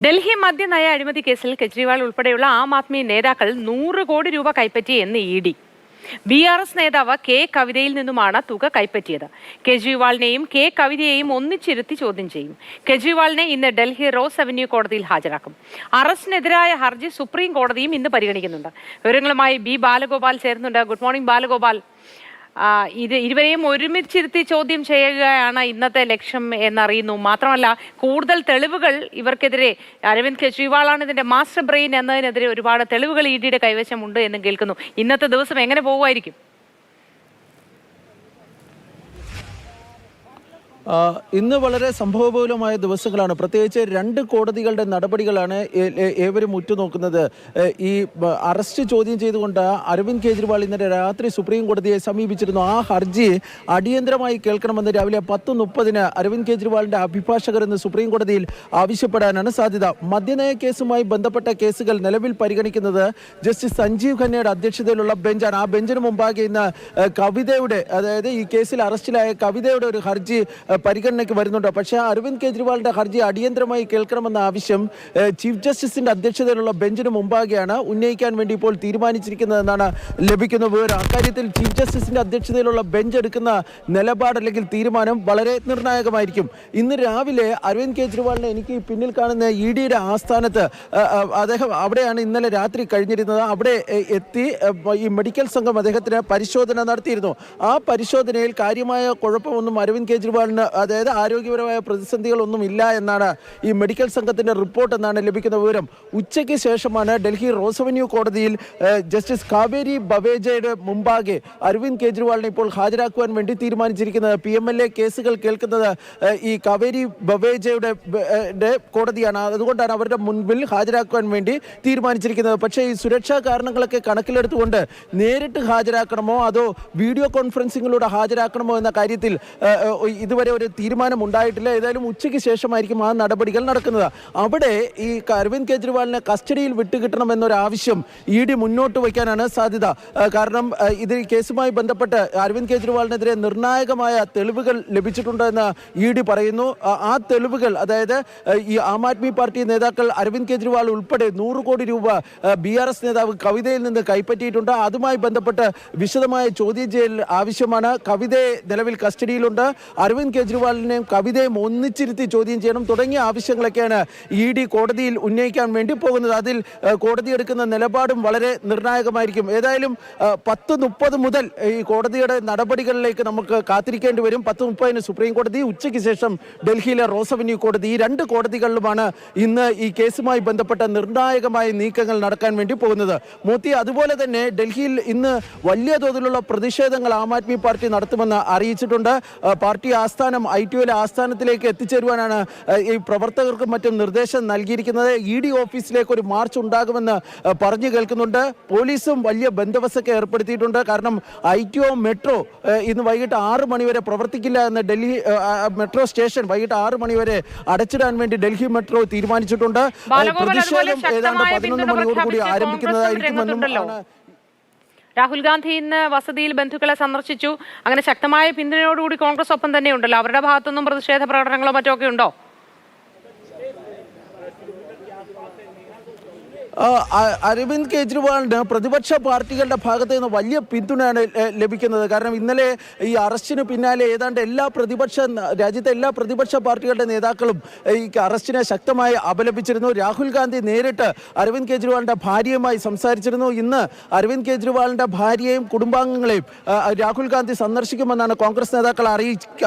ഡൽഹി മദ്യനയ അഴിമതി കേസിൽ കെജ്രിവാൾ ഉൾപ്പെടെയുള്ള ആം ആദ്മി നേതാക്കൾ 100 കോടി രൂപ കൈപ്പറ്റി എന്ന് ഇഡി. BRS നേതാവ് കെ കവിതയിൽ നിന്നുമാണ് തുക കൈപ്പറ്റിയത്. കെജ്രിവാളിനെയും കെ കവിതയെയും ഒന്നിച്ചിരുത്തി ചോദ്യം ചെയ്യും. കെജ്രിവാളിനെ ഇന്ന് ഡൽഹി റോസ് അവന്യൂ കോടതിയിൽ ഹാജരാക്കും. അറസ്റ്റിനെതിരായ ഹർജി സുപ്രീം കോടതിയും ഇന്ന് പരിഗണിക്കുന്നുണ്ട്. വിവരങ്ങളുമായി ബി ബാലഗോപാൽ ചേരുന്നുണ്ട്. Good morning Balagopal. ഇരുവരെയും ഒരുമിച്ചിരുത്തി ചോദ്യം ചെയ്യുകയാണ് ഇന്നത്തെ ലക്ഷ്യം എന്നറിയുന്നു. മാത്രമല്ല, കൂടുതൽ തെളിവുകൾ ഇവർക്കെതിരെ, അരവിന്ദ് കെജ്രിവാളാണ് ഇതിന്റെ മാസ്റ്റർ ബ്രെയിൻ എന്നതിനെതിരെ ഒരുപാട് തെളിവുകൾ ഇഡിയുടെ കൈവശമുണ്ട് എന്ന് കേൾക്കുന്നു. ഇന്നത്തെ ദിവസം എങ്ങനെ പോകുമായിരിക്കും? ഇന്ന് വളരെ സംഭവബഹുലമായ ദിവസങ്ങളാണ്. പ്രത്യേകിച്ച് 2 കോടതികളുടെ നടപടികളാണ് ഏവരും ഉറ്റുനോക്കുന്നത്. ഈ അറസ്റ്റ് ചോദ്യം ചെയ്തുകൊണ്ട് അരവിന്ദ് കെജ്രിവാൾ ഇന്നലെ രാത്രി സുപ്രീം കോടതിയെ സമീപിച്ചിരുന്നു. ആ ഹർജി അടിയന്തരമായി കേൾക്കണമെന്ന് രാവിലെ 10:30 അരവിന്ദ് കെജ്രിവാളിന്റെ അഭിഭാഷകർ ഇന്ന് സുപ്രീം കോടതിയിൽ ആവശ്യപ്പെടാനാണ് സാധ്യത. മദ്യനയ കേസുമായി ബന്ധപ്പെട്ട കേസുകൾ നിലവിൽ പരിഗണിക്കുന്നത് ജസ്റ്റിസ് സഞ്ജീവ് ഖന്നയുടെ അധ്യക്ഷതയിലുള്ള ബെഞ്ചാണ്. ആ ബെഞ്ചിന് മുമ്പാകെ ഇന്ന് കവിതയുടെ, അതായത് ഈ കേസിൽ അറസ്റ്റിലായ കവിതയുടെ ഒരു ഹർജി പരിഗണനയ്ക്ക് വരുന്നുണ്ട്. പക്ഷേ അരവിന്ദ് കെജ്രിവാളിന്റെ ഹർജി അടിയന്തരമായി കേൾക്കണമെന്ന ആവശ്യം ചീഫ് ജസ്റ്റിസിന്റെ അധ്യക്ഷതയിലുള്ള ബെഞ്ചിന് മുമ്പാകെയാണ് ഉന്നയിക്കാൻ വേണ്ടി ഇപ്പോൾ തീരുമാനിച്ചിരിക്കുന്നതെന്നാണ് ലഭിക്കുന്ന വിവരം. അക്കാര്യത്തിൽ ചീഫ് ജസ്റ്റിസിന്റെ അധ്യക്ഷതയിലുള്ള ബെഞ്ച് എടുക്കുന്ന നിലപാട് അല്ലെങ്കിൽ തീരുമാനം വളരെ നിർണായകമായിരിക്കും. ഇന്ന് രാവിലെ അരവിന്ദ് കെജ്രിവാളിനെ എനിക്ക് പിന്നിൽ കാണുന്ന ഇഡിയുടെ ആസ്ഥാനത്ത്, അദ്ദേഹം അവിടെയാണ് ഇന്നലെ രാത്രി കഴിഞ്ഞിരുന്നത്. അവിടെ എത്തി ഈ മെഡിക്കൽ സംഘം അദ്ദേഹത്തിന് പരിശോധന നടത്തിയിരുന്നു. ആ പരിശോധനയിൽ കാര്യമായ കുഴപ്പമൊന്നും അരവിന്ദ് കെജ്രിവാളിന്, അതായത് ആരോഗ്യപരമായ പ്രതിസന്ധികളൊന്നും ഇല്ല എന്നാണ് ഈ മെഡിക്കൽ സംഘത്തിന്റെ റിപ്പോർട്ട് എന്നാണ് ലഭിക്കുന്ന വിവരം. ഉച്ചയ്ക്ക് ശേഷമാണ് ഡൽഹി റോസ് അവന്യൂ കോടതിയിൽ ജസ്റ്റിസ് കാവേരി ബവേജയുടെ മുമ്പാകെ അരവിന്ദ് കെജ്രിവാളിനെ ഇപ്പോൾ ഹാജരാക്കുവാൻ വേണ്ടി തീരുമാനിച്ചിരിക്കുന്നത്. PMLA കേസുകൾ കേൾക്കുന്നത് ഈ കാവേരി ബവേജയുടെ കോടതിയാണ്. അതുകൊണ്ടാണ് അവരുടെ മുൻപിൽ ഹാജരാക്കുവാൻ വേണ്ടി തീരുമാനിച്ചിരിക്കുന്നത്. പക്ഷേ ഈ സുരക്ഷാ കാരണങ്ങളൊക്കെ കണക്കിലെടുത്തുകൊണ്ട് നേരിട്ട് ഹാജരാക്കണമോ അതോ വീഡിയോ കോൺഫറൻസിങ്ങിലൂടെ ഹാജരാക്കണമോ എന്ന കാര്യത്തിൽ ഇതുവരെ ഒരു തീരുമാനം ഉണ്ടായിട്ടില്ല. ഏതായാലും ഉച്ചയ്ക്ക് ശേഷമായിരിക്കും ആ നടപടികൾ നടക്കുന്നത്. അവിടെ ഈ അരവിന്ദ് കെജ്രിവാളിനെ കസ്റ്റഡിയിൽ വിട്ടുകിട്ടണമെന്നൊരു ആവശ്യം ഇഡി മുന്നോട്ട് വയ്ക്കാനാണ് സാധ്യത. കാരണം ഇത് കേസുമായി ബന്ധപ്പെട്ട് അരവിന്ദ് കെജ്രിവാളിനെതിരെ നിർണായകമായ തെളിവുകൾ ലഭിച്ചിട്ടുണ്ട് എന്ന് ഇഡി പറയുന്നു. ആ തെളിവുകൾ, അതായത് ഈ ആം ആദ്മി പാർട്ടി നേതാക്കൾ അരവിന്ദ് കെജ്രിവാൾ ഉൾപ്പെടെ 100 കോടി രൂപ BRS നേതാവ് കവിതയിൽ നിന്ന് കൈപ്പറ്റിയിട്ടുണ്ട്. അതുമായി ബന്ധപ്പെട്ട് വിശദമായ ചോദ്യം ചെയ്യൽ ആവശ്യമാണ്. കവിതയെ നിലവിൽ കസ്റ്റഡിയിലുണ്ട്. അരവിന്ദ് കെജ്രിവാളിനെയും കവിതയും ഒന്നിച്ചിരുത്തി ചോദ്യം ചെയ്യണം തുടങ്ങിയ ആവശ്യങ്ങളൊക്കെയാണ് ഇഡി കോടതിയിൽ ഉന്നയിക്കാൻ വേണ്ടി പോകുന്നത്. അതിൽ കോടതി എടുക്കുന്ന നിലപാടും വളരെ നിർണായകമായിരിക്കും. ഏതായാലും 10:30 മുതൽ ഈ കോടതിയുടെ നടപടികളിലേക്ക് നമുക്ക് കാത്തിരിക്കേണ്ടി വരും. 10:30 സുപ്രീം കോടതി, ഉച്ചയ്ക്ക് ശേഷം ഡൽഹിയിലെ റോസ് അവന്യൂ കോടതി. ഈ 2 കോടതികളിലുമാണ് ഇന്ന് ഈ കേസുമായി ബന്ധപ്പെട്ട നിർണായകമായ നീക്കങ്ങൾ നടക്കാൻ വേണ്ടി പോകുന്നത്. മോത്തി, അതുപോലെ തന്നെ ഡൽഹിയിൽ ഇന്ന് വലിയ തോതിലുള്ള പ്രതിഷേധങ്ങൾ ആം ആദ്മി പാർട്ടി നടത്തുമെന്ന് അറിയിച്ചിട്ടുണ്ട്. പാർട്ടി ആസ്ഥാനം ITOയിലെ ആസ്ഥാനത്തിലേക്ക് എത്തിച്ചേരുവാനാണ് ഈ പ്രവർത്തകർക്കും മറ്റും നിർദ്ദേശം നൽകിയിരിക്കുന്നത്. ED ഓഫീസിലേക്ക് ഒരു മാർച്ച് ഉണ്ടാകുമെന്ന് പറഞ്ഞു കേൾക്കുന്നുണ്ട്. പോലീസും വലിയ ബന്ദോബസ്തൊക്കെ ഏർപ്പെടുത്തിയിട്ടുണ്ട്. കാരണം ITO മെട്രോ ഇന്ന് വൈകിട്ട് 6 മണിവരെ പ്രവർത്തിക്കില്ല എന്ന് ഡൽഹി മെട്രോ സ്റ്റേഷൻ വൈകിട്ട് 6 മണിവരെ അടച്ചിടാൻ വേണ്ടി ഡൽഹി മെട്രോ തീരുമാനിച്ചിട്ടുണ്ട്. പ്രതിഷേധം ഏതാണ്ട് 11 മണിയോടുകൂടി ആരംഭിക്കുന്നതായിരിക്കുമെന്നും രാഹുൽ ഗാന്ധി ഇന്ന് വസതിയിൽ ബന്ധുക്കളെ സന്ദർശിച്ചു. അങ്ങനെ ശക്തമായ പിന്തുണയോടുകൂടി കോൺഗ്രസ് ഒപ്പം തന്നെ ഉണ്ടല്ലോ. അവരുടെ ഭാഗത്തുനിന്നും പ്രതിഷേധ പ്രകടനങ്ങളോ മറ്റോ ഒക്കെ ഉണ്ടോ? അരവിന്ദ് കെജ്രിവാളിന് പ്രതിപക്ഷ പാർട്ടികളുടെ ഭാഗത്ത് നിന്ന് വലിയ പിന്തുണയാണ് ലഭിക്കുന്നത്. കാരണം ഇന്നലെ ഈ അറസ്റ്റിന് പിന്നാലെ ഏതാണ്ട് രാജ്യത്തെ എല്ലാ പ്രതിപക്ഷ പാർട്ടികളുടെ നേതാക്കളും ഈ അറസ്റ്റിനെ ശക്തമായി അപലപിച്ചിരുന്നു. രാഹുൽ ഗാന്ധി നേരിട്ട് അരവിന്ദ് കെജ്രിവാളിന്റെ ഭാര്യയുമായി സംസാരിച്ചിരുന്നു. ഇന്ന് അരവിന്ദ് കെജ്രിവാളിന്റെ ഭാര്യയെയും കുടുംബാംഗങ്ങളെയും രാഹുൽ ഗാന്ധി സന്ദർശിക്കുമെന്നാണ് കോൺഗ്രസ് നേതാക്കൾ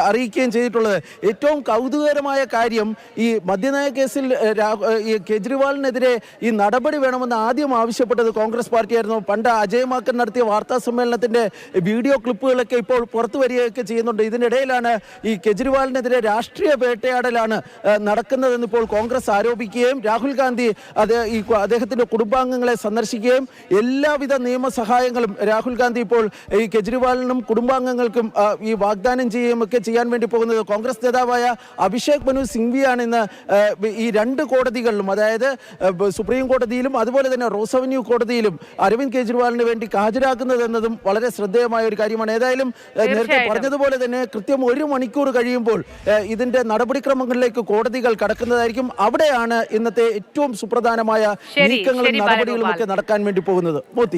അറിയിക്കുകയും ചെയ്തിട്ടുള്ളത്. ഏറ്റവും കൗതുകകരമായ കാര്യം, ഈ മദ്യനയ കേസിൽ ഈ കെജ്രിവാളിനെതിരെ ഈ നടപടി വേണമെന്ന് ആദ്യം ആവശ്യപ്പെട്ടത് കോൺഗ്രസ് പാർട്ടിയായിരുന്നു. പണ്ട് അജയ് മാക്കൻ നടത്തിയ വാർത്താ സമ്മേളനത്തിന്റെ വീഡിയോ ക്ലിപ്പുകളൊക്കെ ഇപ്പോൾ പുറത്തു വരികയൊക്കെ ചെയ്യുന്നുണ്ട്. ഇതിനിടയിലാണ് ഈ കെജ്രിവാളിനെതിരെ രാഷ്ട്രീയ വേട്ടയാടലാണ് നടക്കുന്നതെന്ന് ഇപ്പോൾ കോൺഗ്രസ് ആരോപിക്കുകയും രാഹുൽ ഗാന്ധി അദ്ദേഹത്തിന്റെ കുടുംബാംഗങ്ങളെ സന്ദർശിക്കുകയും എല്ലാവിധ നിയമസഹായങ്ങളും രാഹുൽ ഗാന്ധി ഇപ്പോൾ ഈ കെജ്രിവാളിനും കുടുംബാംഗങ്ങൾക്കും ഈ വാഗ്ദാനം ചെയ്യുകയും ഒക്കെ ചെയ്യാൻ വേണ്ടി പോകുന്നത്. കോൺഗ്രസ് നേതാവായ അഭിഷേക് മനു സിംഗ്വിയാണ് ഇന്ന് ഈ 2 കോടതികൾ കോടതികളിലും, അതായത് സുപ്രീം കോടതിയിലും അതുപോലെ തന്നെ റോസ് അവന്യൂ കോടതിയിലും അരവിന്ദ് കെജ്രിവാളിന് വേണ്ടി ഹാജരാക്കുന്നത് എന്നതും വളരെ ശ്രദ്ധേയമായ ഒരു കാര്യമാണ്. ഏതായാലും നേരത്തെ പറഞ്ഞതുപോലെ തന്നെ കൃത്യം 1 മണിക്കൂർ കഴിയുമ്പോൾ ഇതിന്റെ നടപടിക്രമങ്ങളിലേക്ക് കോടതികൾ കടക്കുന്നതായിരിക്കും. അവിടെയാണ് ഇന്നത്തെ ഏറ്റവും സുപ്രധാനമായ നീക്കങ്ങളും നടപടികളും ഒക്കെ നടക്കാൻ വേണ്ടി പോകുന്നത്. മോത്തി.